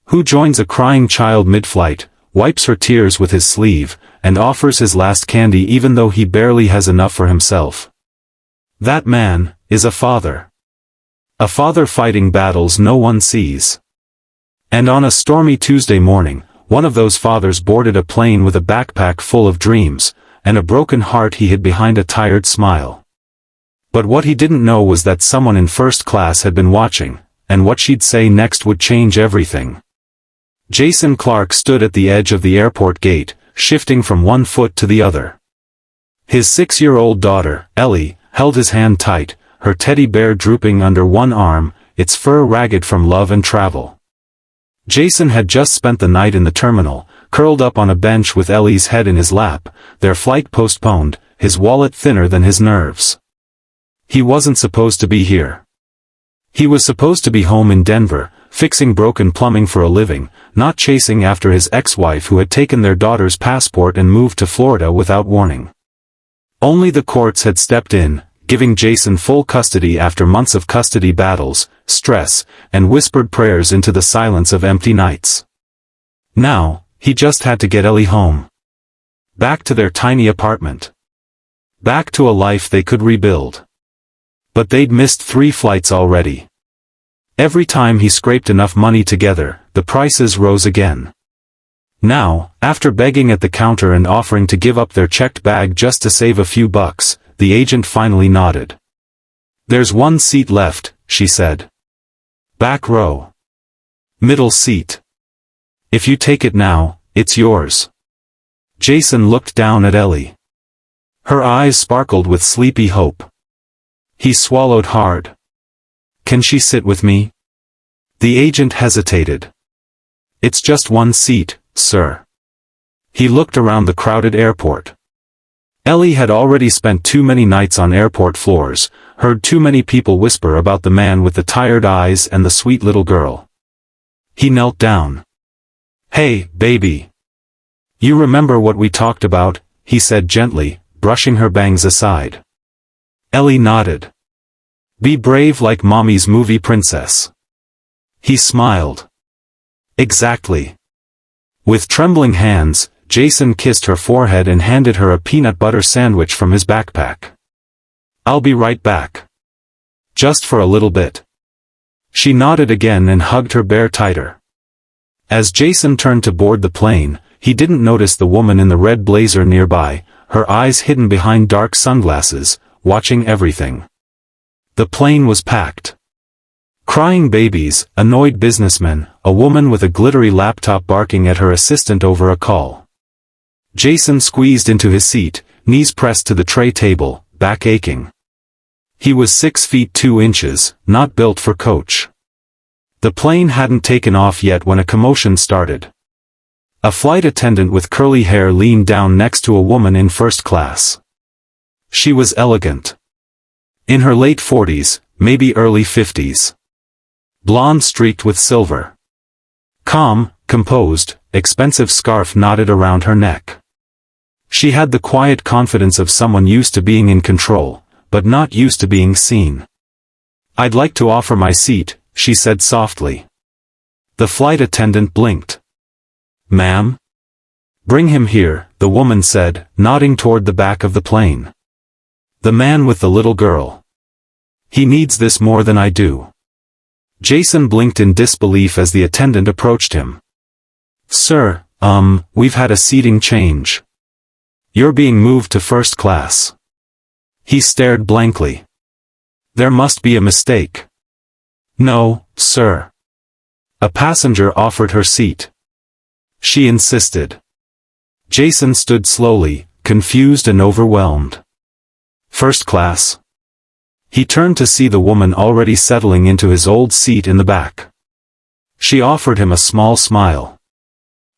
Who joins a crying child mid-flight, wipes her tears with his sleeve, and offers his last candy even though he barely has enough for himself. That man is a father. A father fighting battles no one sees. And on a stormy Tuesday morning, one of those fathers boarded a plane with a backpack full of dreams, and a broken heart he hid behind a tired smile. But what he didn't know was that someone in first class had been watching, and what she'd say next would change everything. Jason Clark stood at the edge of the airport gate, shifting from one foot to the other. His 6-year-old daughter, Ellie, held his hand tight, her teddy bear drooping under one arm, its fur ragged from love and travel. Jason had just spent the night in the terminal, curled up on a bench with Ellie's head in his lap, their flight postponed, his wallet thinner than his nerves. He wasn't supposed to be here. He was supposed to be home in Denver, fixing broken plumbing for a living, not chasing after his ex-wife who had taken their daughter's passport and moved to Florida without warning. Only the courts had stepped in, giving Jason full custody after months of custody battles, stress, and whispered prayers into the silence of empty nights. Now, he just had to get Ellie home. Back to their tiny apartment. Back to a life they could rebuild. But they'd missed 3 flights already. Every time he scraped enough money together, the prices rose again. Now, after begging at the counter and offering to give up their checked bag just to save a few bucks, the agent finally nodded. "There's one seat left," she said. "Back row. Middle seat. If you take it now, it's yours." Jason looked down at Ellie. Her eyes sparkled with sleepy hope. He swallowed hard. "Can she sit with me?" The agent hesitated. "It's just one seat, sir." He looked around the crowded airport. Ellie had already spent too many nights on airport floors, heard too many people whisper about the man with the tired eyes and the sweet little girl. He knelt down. "Hey, baby. You remember what we talked about?" he said gently, brushing her bangs aside. Ellie nodded. "Be brave like mommy's movie princess." He smiled. "Exactly." With trembling hands, Jason kissed her forehead and handed her a peanut butter sandwich from his backpack. "I'll be right back. Just for a little bit." She nodded again and hugged her bear tighter. As Jason turned to board the plane, he didn't notice the woman in the red blazer nearby, her eyes hidden behind dark sunglasses, watching everything. The plane was packed. Crying babies, annoyed businessmen, a woman with a glittery laptop barking at her assistant over a call. Jason squeezed into his seat, knees pressed to the tray table, back aching. He was 6 feet 2 inches, not built for coach. The plane hadn't taken off yet when a commotion started. A flight attendant with curly hair leaned down next to a woman in first class. She was elegant. In her late 40s, maybe early 50s. Blonde streaked with silver. Calm, composed, expensive scarf knotted around her neck. She had the quiet confidence of someone used to being in control, but not used to being seen. "I'd like to offer my seat," she said softly. The flight attendant blinked. "Ma'am?" "Bring him here," the woman said, nodding toward the back of the plane. "The man with the little girl. He needs this more than I do." Jason blinked in disbelief as the attendant approached him. "Sir, we've had a seating change. You're being moved to first class." He stared blankly. "There must be a mistake." "No, sir." A passenger offered her seat. She insisted. Jason stood slowly, confused and overwhelmed. "First class?" He turned to see the woman already settling into his old seat in the back. She offered him a small smile.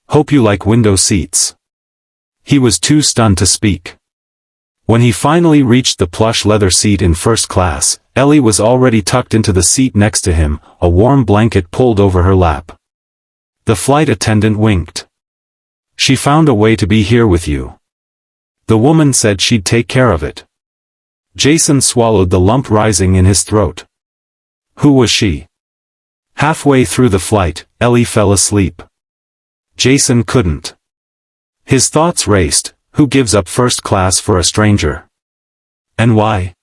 "Hope you like window seats." He was too stunned to speak. When he finally reached the plush leather seat in first class, Ellie was already tucked into the seat next to him, a warm blanket pulled over her lap. The flight attendant winked. "She found a way to be here with you. The woman said she'd take care of it." Jason swallowed the lump rising in his throat. "Who was she?" Halfway through the flight, Ellie fell asleep. Jason couldn't. His thoughts raced. Who gives up first class for a stranger? And why?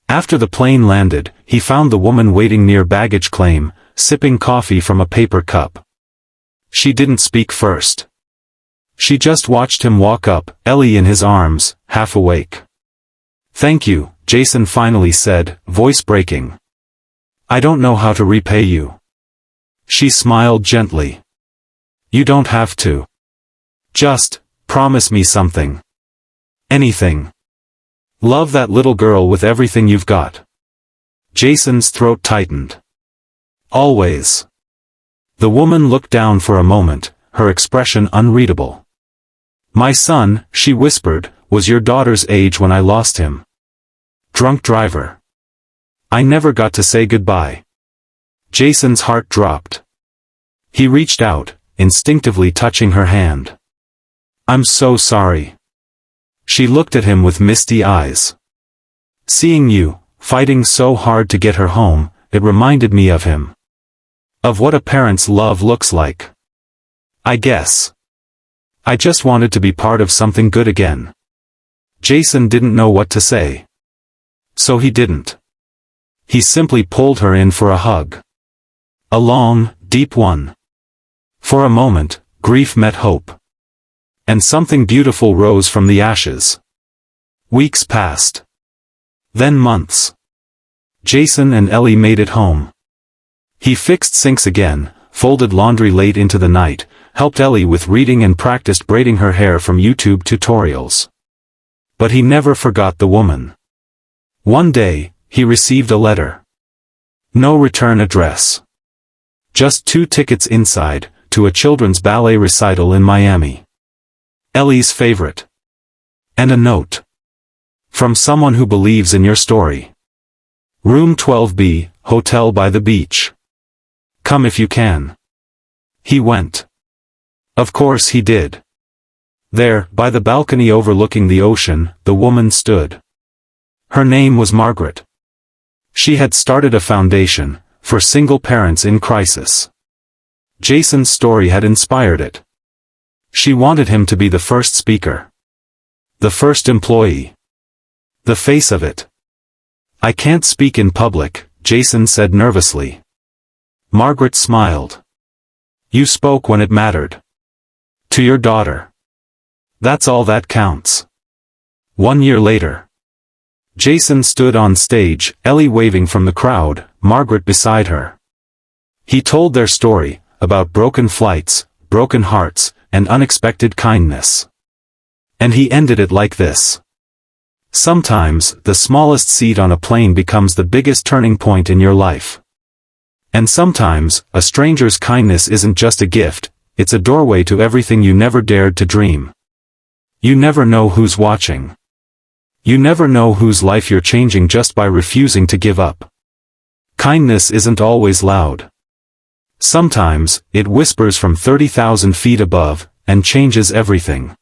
After the plane landed, he found the woman waiting near baggage claim, sipping coffee from a paper cup. She didn't speak first. She just watched him walk up, Ellie in his arms, half awake. "Thank you," Jason finally said, voice breaking. "I don't know how to repay you." She smiled gently. "You don't have to. Just promise me something. Anything. Love that little girl with everything you've got." Jason's throat tightened. "Always." The woman looked down for a moment, her expression unreadable. "My son," she whispered, "was your daughter's age when I lost him. Drunk driver. I never got to say goodbye." Jason's heart dropped. He reached out, instinctively touching her hand. "I'm so sorry." She looked at him with misty eyes. "Seeing you, fighting so hard to get her home, it reminded me of him. Of what a parent's love looks like. I guess. I just wanted to be part of something good again." Jason didn't know what to say. So he didn't. He simply pulled her in for a hug. A long, deep one. For a moment, grief met hope. And something beautiful rose from the ashes. Weeks passed. Then months. Jason and Ellie made it home. He fixed sinks again, folded laundry late into the night, helped Ellie with reading and practiced braiding her hair from YouTube tutorials. But he never forgot the woman. One day, he received a letter. No return address. Just 2 tickets inside, to a children's ballet recital in Miami. Ellie's favorite. And a note. From someone who believes in your story. Room 12B, Hotel by the Beach. Come if you can. He went. Of course he did. There, by the balcony overlooking the ocean, the woman stood. Her name was Margaret. She had started a foundation for single parents in crisis. Jason's story had inspired it. She wanted him to be the first speaker. The first employee. The face of it. "I can't speak in public," Jason said nervously. Margaret smiled. "You spoke when it mattered. To your daughter. That's all that counts." 1 year later. Jason stood on stage, Ellie waving from the crowd, Margaret beside her. He told their story, about broken flights, broken hearts, and unexpected kindness. And he ended it like this. Sometimes, the smallest seat on a plane becomes the biggest turning point in your life. And sometimes, a stranger's kindness isn't just a gift, it's a doorway to everything you never dared to dream. You never know who's watching. You never know whose life you're changing just by refusing to give up. Kindness isn't always loud. Sometimes, it whispers from 30,000 feet above, and changes everything.